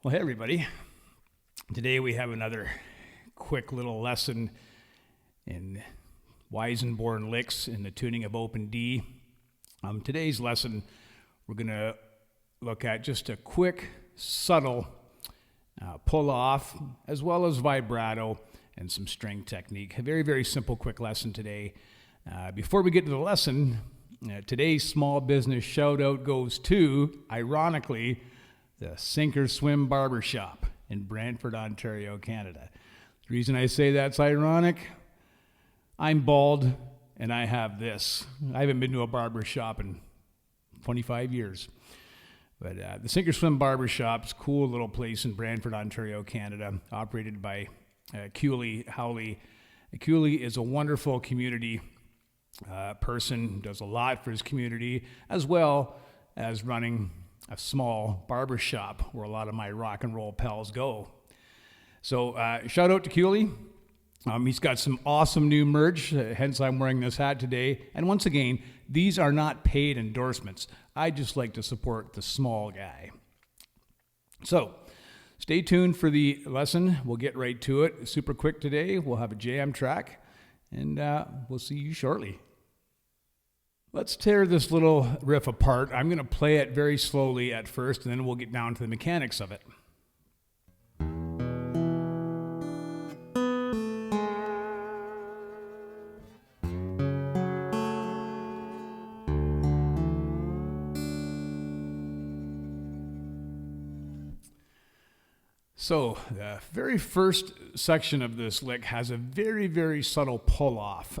Well, hey everybody. Today we have another quick little lesson in Weissenborn licks in the tuning of open D. Today's lesson, we're going to look at just a quick, subtle pull off, as well as vibrato and some string technique. A very, very simple, quick lesson today. Before we get to the lesson, today's small business shout out goes to, ironically, the Sink or Swim Barbershop in Brantford, Ontario, Canada. The reason I say that's ironic, I'm bald and I have this. I haven't been to a barbershop in 25 years. But the Sink or Swim Barbershop's a cool little place in Brantford, Ontario, Canada, operated by Cooley Howley. Cooley is a wonderful community person, does a lot for his community, as well as running a small barber shop where a lot of my rock and roll pals go. So shout out to Cooley. He's got some awesome new merch, hence I'm wearing this hat today. And once again, these are not paid endorsements. I just like to support the small guy. So stay tuned for the lesson. We'll get right to it. Super quick today. We'll have a jam track, and we'll see you shortly. Let's tear this little riff apart. I'm going to play it very slowly at first, and then we'll get down to the mechanics of it. So the very first section of this lick has a very, very subtle pull-off,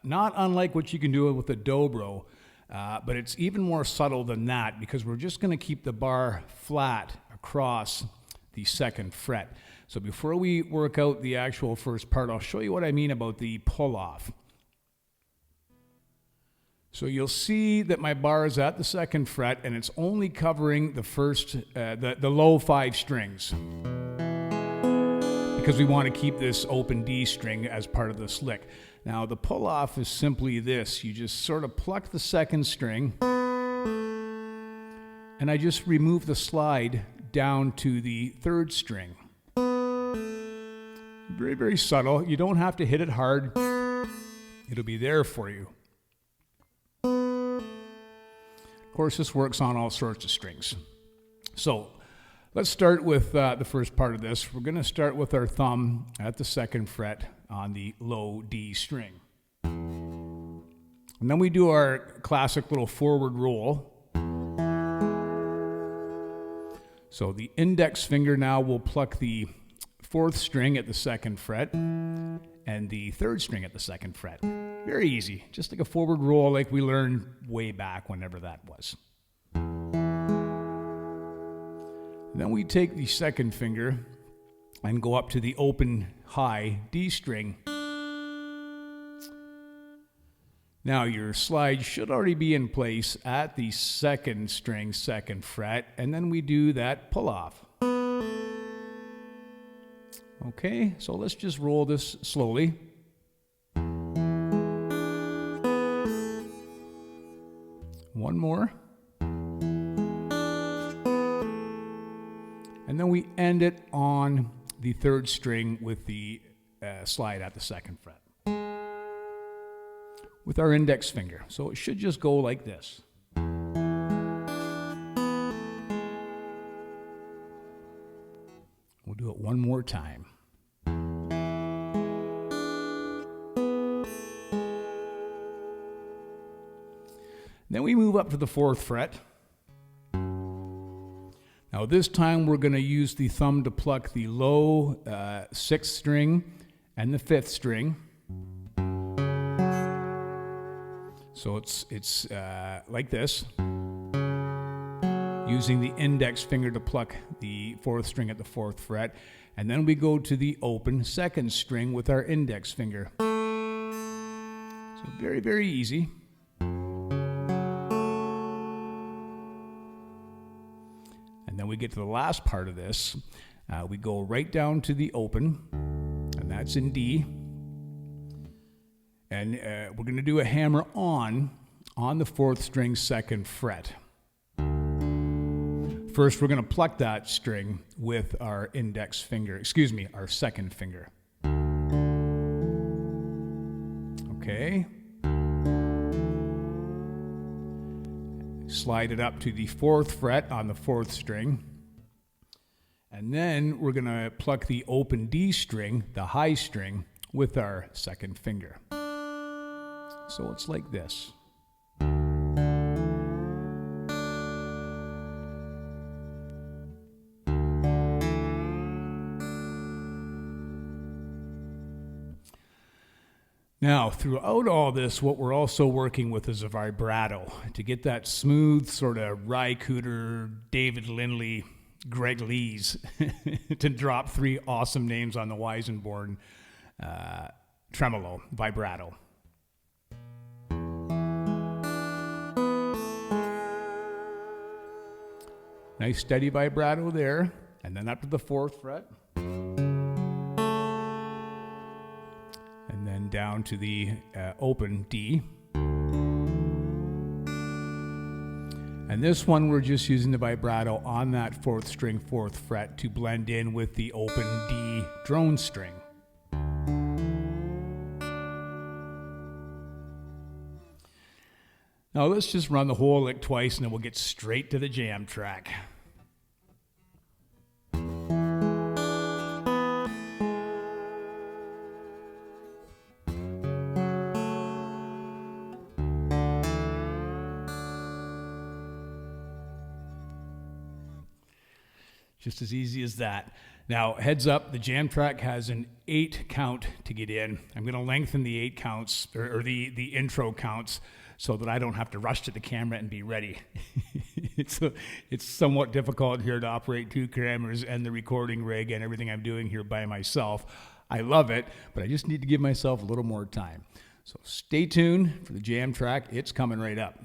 not unlike what you can do with a dobro, but it's even more subtle than that because we're just going to keep the bar flat across the second fret. So before we work out the actual first part, I'll show you what I mean about the pull-off. So you'll see that my bar is at the second fret and it's only covering the first, the low 5 strings, because we want to keep this open D string as part of this lick. Now the pull off is simply this. You just sort of pluck the second string and I just remove the slide down to the third string. Very, very subtle. You don't have to hit it hard. It'll be there for you. Of course, this works on all sorts of strings. So let's start with the first part of this. We're going to start with our thumb at the second fret on the low D string. And then we do our classic little forward roll. So the index finger now will pluck the 4th string at the second fret and the 3rd string at the second fret. Very easy, just like a forward roll like we learned way back whenever that was. Then we take the second finger and go up to the open high D string. Now your slide should already be in place at the second string, second fret, and then we do that pull off. Okay, so let's just roll this slowly. One more. And then we end it on the 3rd string with the slide at the second fret with our index finger. So it should just go like this. We'll do it one more time. Then we move up to the 4th fret. Now this time we're going to use the thumb to pluck the low 6th string and the 5th string. So it's like this, using the index finger to pluck the 4th string at the 4th fret, and then we go to the open 2nd string with our index finger. So very, very easy. And then we get to the last part of this. We go right down to the open, and that's in D. And we're going to do a hammer on the 4th string, 2nd fret. First, we're going to pluck that string with our our second finger. Okay. Slide it up to the 4th fret on the 4th string. And then we're going to pluck the open D string, the high string, with our second finger. So it's like this. Now, throughout all this, what we're also working with is a vibrato to get that smooth sort of Ry Cooder, David Lindley, Greg Lees to drop 3 awesome names on the Weissenborn tremolo vibrato. Nice steady vibrato there, and then up to the 4th fret. And then down to the open D. And this one, we're just using the vibrato on that 4th string, 4th fret to blend in with the open D drone string. Now let's just run the whole lick twice and then we'll get straight to the jam track. Just as easy as that. Now, heads up, the jam track has an 8 count to get in. I'm going to lengthen the 8 counts, or the intro counts, so that I don't have to rush to the camera and be ready. It's somewhat difficult here to operate 2 cameras and the recording rig and everything I'm doing here by myself. I love it, but I just need to give myself a little more time. So stay tuned for the jam track. It's coming right up.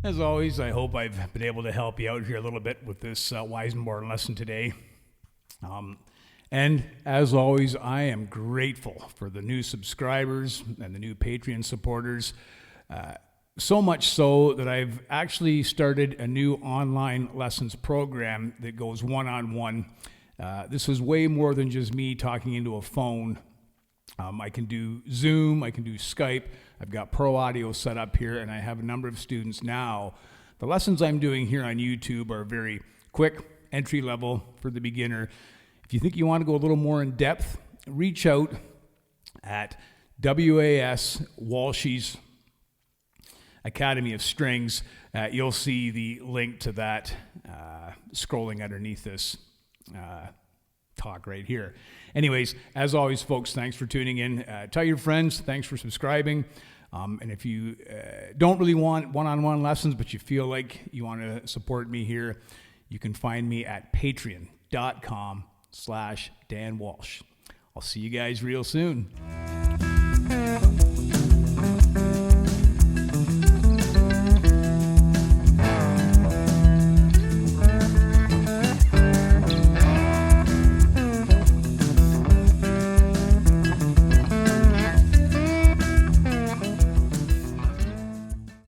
As always, I hope I've been able to help you out here a little bit with this Weissenborn lesson today. And as always, I am grateful for the new subscribers and the new Patreon supporters. So much so that I've actually started a new online lessons program that goes one-on-one. This is way more than just me talking into a phone. I can do Zoom, I can do Skype. I've got pro audio set up here, and I have a number of students now. The lessons I'm doing here on YouTube are very quick, entry level for the beginner. If you think you want to go a little more in depth, reach out at WAS Walshy's Academy of Strings. You'll see the link to that scrolling underneath this talk right here. Anyways, as always, folks, thanks for tuning in. Tell your friends, thanks for subscribing. And if you don't really want one-on-one lessons, but you feel like you want to support me here, you can find me at patreon.com/Dan Walsh. I'll see you guys real soon.